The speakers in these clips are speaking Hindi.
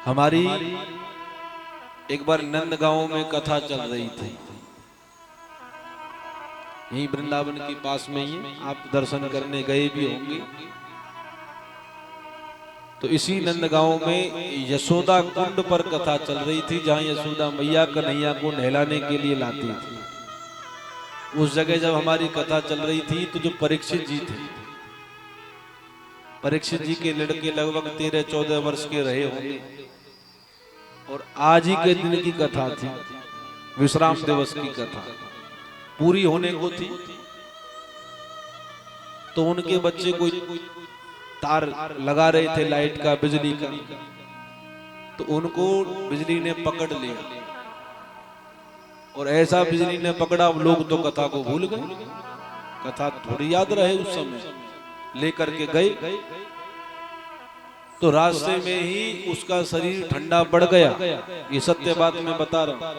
हमारी एक बार नंदगांव में कथा चल रही थी, यही वृंदावन के पास में ही, आप दर्शन करने गए भी होंगे। तो इसी नंदगांव में यशोदा कुंड पर कथा चल रही थी, जहां यशोदा मैया कन्हैया को नहलाने के लिए लाती थी। उस जगह जब हमारी कथा चल रही थी तो जो परीक्षित जी थे, परीक्षित जी के लड़के लगभग 13-14 वर्ष के रहे होंगे, और आज ही के दिन की कथा थी, विश्राम दिवस की कथा पूरी होने को थी। तो उनके बच्चे कोई तार लगा रहे थे लाइट का, बिजली का, तो उनको बिजली ने पकड़ लिया, और ऐसा बिजली ने पकड़ा, लोग तो कथा को भूल गए, कथा थोड़ी याद रहे उस समय, लेकर के गए तो रास्ते में ही उसका शरीर ठंडा पड़ गया। ये सत्य बात मैं बता रहा हूं,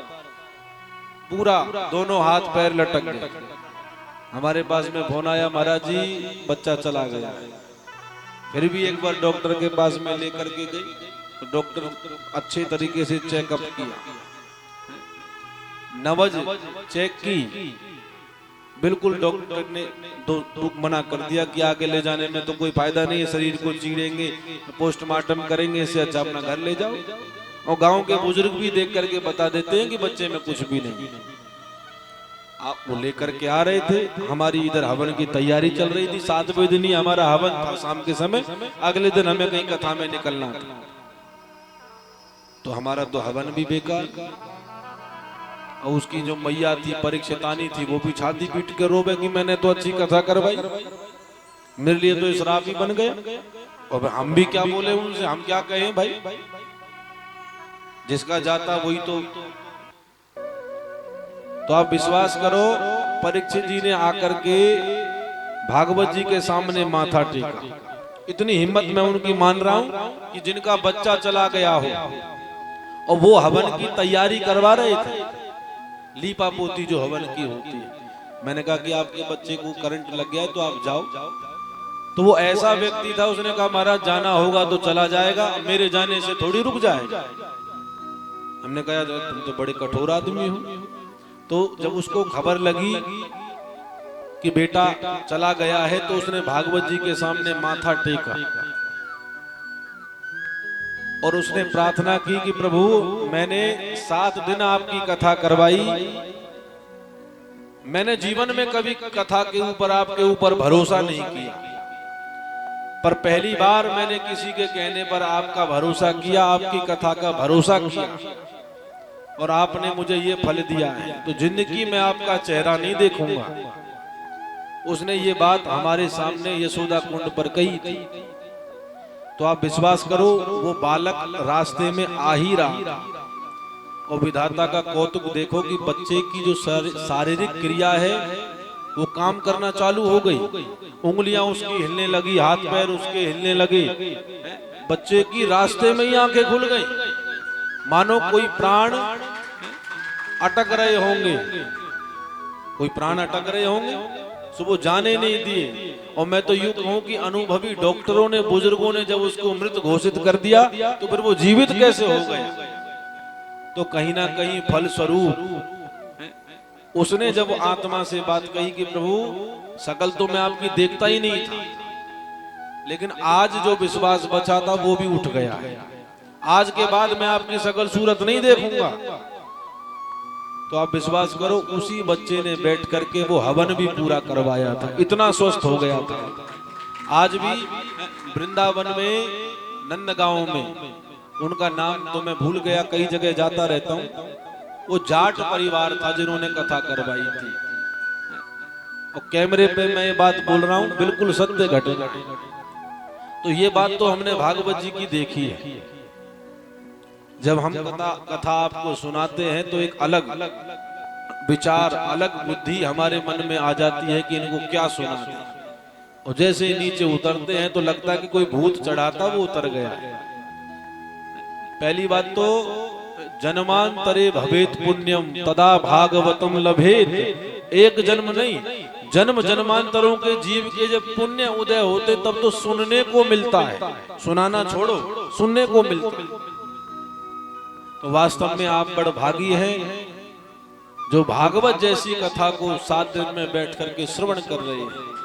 पूरा दोनों हाथ पैर लटक गए। हमारे पास में फोन आया, महाराज जी बच्चा चला गया। फिर भी एक बार डॉक्टर के पास में लेकर के गई, तो डॉक्टर अच्छे तरीके से चेकअप किया, नब्ज चेक की, बिल्कुल डॉक्टर ने दो मना कर दिया कि आगे ले जाने में तो कोई फायदा नहीं है, शरीर को चीरेंगे, पोस्टमार्टम करेंगे, इससे अच्छा अपना घर ले जाओ। और गांव के बुजुर्ग भी देख करके बता देते हैं कि बच्चे में कुछ भी नहीं। आप वो लेकर के आ रहे थे, हमारी इधर हवन की तैयारी चल रही थी, 7 बजे दिन ही हमारा हवन था शाम के समय, अगले दिन हमें कहीं कथा में निकलना था। तो हमारा तो हवन भी बेकार, और उसकी जो मैया थी परीक्षितानी थी, वो भी छाती पीट के रोवे कि मैंने तो अच्छी कथा करवाई, मेरे लिए तो श्राप ही बन गया। और हम भी क्या बोले उनसे, हम क्या कहें भाई, जिसका जाता वही तो आप विश्वास करो, परीक्षित जी ने आकर के भागवत जी के सामने माथा टेका। इतनी हिम्मत मैं उनकी मान रहा हूं कि जिनका बच्चा चला गया हो और वो हवन की तैयारी करवा रहे थे, लीपा पोती जो हवन की होती है। मैंने कहा कि आपके बच्चे को करंट लग गया है तो आप जाओ। तो वो ऐसा व्यक्ति था, उसने कहा महाराज जाना होगा तो चला जाएगा, मेरे जाने से थोड़ी रुक जाएगा। हमने कहा तुम तो बड़े कठोर आदमी हो। तो जब उसको खबर लगी कि बेटा चला गया है, तो उसने भागवत जी के सामने माथा टेका और उसने प्रार्थना की कि प्रभु मैंने 7 दिन आपकी कथा करवाई, मैंने जीवन में कभी कथा के ऊपर आपके ऊपर भरोसा नहीं किया, पर पहली बार मैंने किसी के कहने पर आपका भरोसा किया, आपकी कथा का भरोसा किया, और आपने मुझे ये फल दिया है, तो जिंदगी में आपका चेहरा नहीं देखूंगा। उसने ये बात हमारे सामने यशोदा कुंड पर कही थी। तो आप विश्वास करो, वो बालक रास्ते में आ ही रहा, और विधाता का कौतुक देखो कि बच्चे की जो शारीरिक क्रिया है वो काम करना चालू हो गई, उंगलियां उसकी हिलने लगी, हाथ पैर उसके हिलने लगे, बच्चे की रास्ते में ही आंखें खुल गई, मानो कोई प्राण अटक रहे होंगे, कोई प्राण अटक रहे होंगे, सो वो जाने नहीं दिए। और मैं तो यूं कहूं कि अनुभवी डॉक्टरों ने, बुजुर्गों ने जब उसको मृत घोषित कर दिया, तो फिर वो जीवित कैसे हो गया? तो कहीं ना कहीं फल स्वरूप उसने जब आत्मा से बात कही कि प्रभु शकल तो मैं आपकी देखता ही नहीं था, लेकिन आज जो विश्वास बचा था वो भी उठ गया है, आज के बाद मैं आपकी शकल सूरत नहीं देखूंगा। तो आप विश्वास करो, उसी बच्चे ने बैठ करके वो हवन भी पूरा करवाया था, इतना स्वस्थ हो गया था। आज भी वृंदावन में नंदगांव में, उनका नाम तो मैं भूल गया, कई जगह जाता रहता हूं, वो जाट परिवार था जिन्होंने कथा करवाई थी। और कैमरे पे मैं ये बात बोल रहा हूं, बिल्कुल सत्य घटना। तो ये बात तो हमने भागवत जी की देखी है। जब हम कथा आपको सुनाते हैं तो एक अलग विचार, अलग बुद्धि हमारे मन में आ जाती है कि इनको क्या सुना दे, और जैसे ही नीचे उतरते हैं तो लगता है कि कोई भूत चढ़ा था वो उतर गया। पहली बात तो जन्मांतरे भवेत पुण्यम तदा भागवतम लभेत, एक जन्म नहीं, जन्म जन्मांतरों के जीव के जब पुण्य उदय होते तब तो सुनने को मिलता है, सुनाना छोड़ो सुनने को मिलता है। तो वास्तव में आप बड़ भागी हैं जो भागवत जैसी कथा को 7 दिन में बैठ करके श्रवण कर रहे हैं।